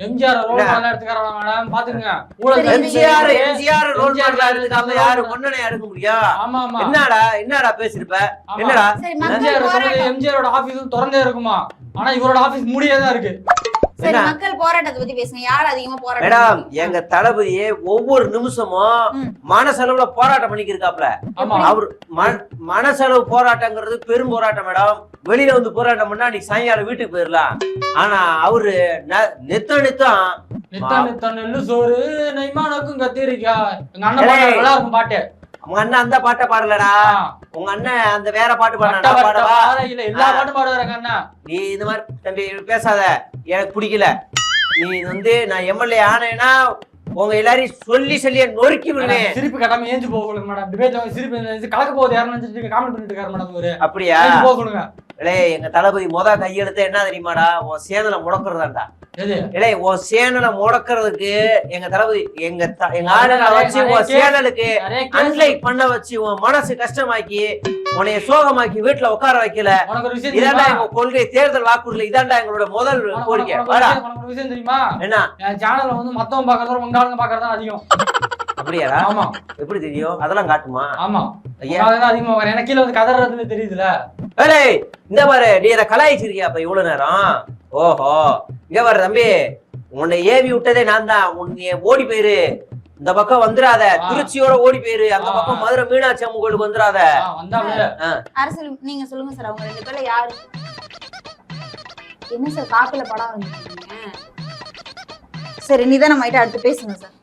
MGR role மாடலா எடுத்துக்கறாங்க madam பாத்துங்க. MGR role மாடலா எடுத்துக்காம யாரு முன்னணி எடுக்க முடியும்? ஆமா ஆமா. என்னடா பேசிருப்ப? என்னடா எம்ஜிஆரோட ஆபீஸ் திறந்தே இருக்குமா? ஆனா இவரோட ஆபீஸ் மூடியேதான் இருக்கு. சரி, மக்கள் போராட்டத்தை பத்தி பேசுங்க. யார் அதிகமா போராட்டம்? மேடம், எங்க தளபதியே ஒவ்வொரு நிமிஷமும் மனசளவுல போராட்டம் பண்ணிக்கிருக்காப்ல. அவரு மனசளவு போராட்டங்கிறது பெரும் போராட்டம் மேடம். வெளியில வந்து போராட்டம் பண்ணா நீ சாயங்காலம் வீட்டுக்கு போயிடலாம். ஆனா அவரு நித்தம் நெல்லு சோறு நெய்மானுக்கும் கத்திரிக்கா. எங்க அண்ணன் பாட்டு நல்லா இருக்கும் பாட்டு. உங்க அண்ணன் அந்த பாட்டை பாடலடா. உங்க அண்ணன் அந்த வேற பாட்டு பாடா. எல்லா பாட்டும் பாடுவாங்க அண்ணா. நீ இந்த மாதிரி தம்பி பேசாத, எனக்கு பிடிக்கல. நீ வந்து நான் எம்எல்ஏ ஆனேன்னா உங்க எல்லாரையும் சொல்லி நொறுக்கி விடுவேன். சிரிப்பு கட்டாம ஏஞ்சு போக மேடம். டிபேட்ல சிரிப்பு கலக்க போகுது யாருன்னு காமெண்ட் பண்ணிட்டு இருக்காரு மேடம். ஒரு அப்படியா போக சொல்லுங்க. எங்க தளபதி கையெழுத்த என்ன தெரியுமாடா? உன் சேனலை முடக்குறதாண்டா. உன் சேனலை முடக்கிறதுக்கு எங்க தளபதி எங்க ஆளுநரை வச்சு உன் சேனலுக்கு அன்லைக் பண்ண வச்சு உன் மனசு கஷ்டமாக்கி உன்னைய சோகமாக்கி வீட்டுல உட்கார வைக்கல. இதாண்டா எங்க கொள்கை, தேர்தல் வாக்குறுதி. இதாண்டா எங்களோட முதல் கோரிக்கை. விஷயம் தெரியுமா? என்ன சேனல்ல வந்து மத்தவங்க பாக்குறத உங்க ஆளுங்க பாக்குறதா அதிகம். அப்படியா? ஆமா. எப்படி தெரியும்? அதெல்லாம் காட்டுமா? ஆமா, அதிகமா வர. எனக்கு கீழே வந்து கதறதுன்னு தெரியுதுல. இந்த பாரு, நீ என்ன கலாய்ச்சிருக்கியா அப்ப இவ்வளவு நேரம்? ஓஹோ, இங்க பாரு தம்பி, உன்னை ஏவி விட்டதே நான் தான். உன்னை ஓடி போயிரு, இந்த பக்கம் வந்துடாத. திருச்சியோட ஓடி போயிரு, அந்த பக்கம் மதுரை மீனாட்சி அம்மன் கோயிலுக்கு வந்துடாத. அரசியல் நீங்க சொல்லுங்க சார். அவங்க ரெண்டு பேர்ல யாரு? என்ன சார் காப்பில படம் வந்துருக்கீங்க? சரி, நிதானம் ஆயிட்டு அடுத்து பேசுங்க சார்.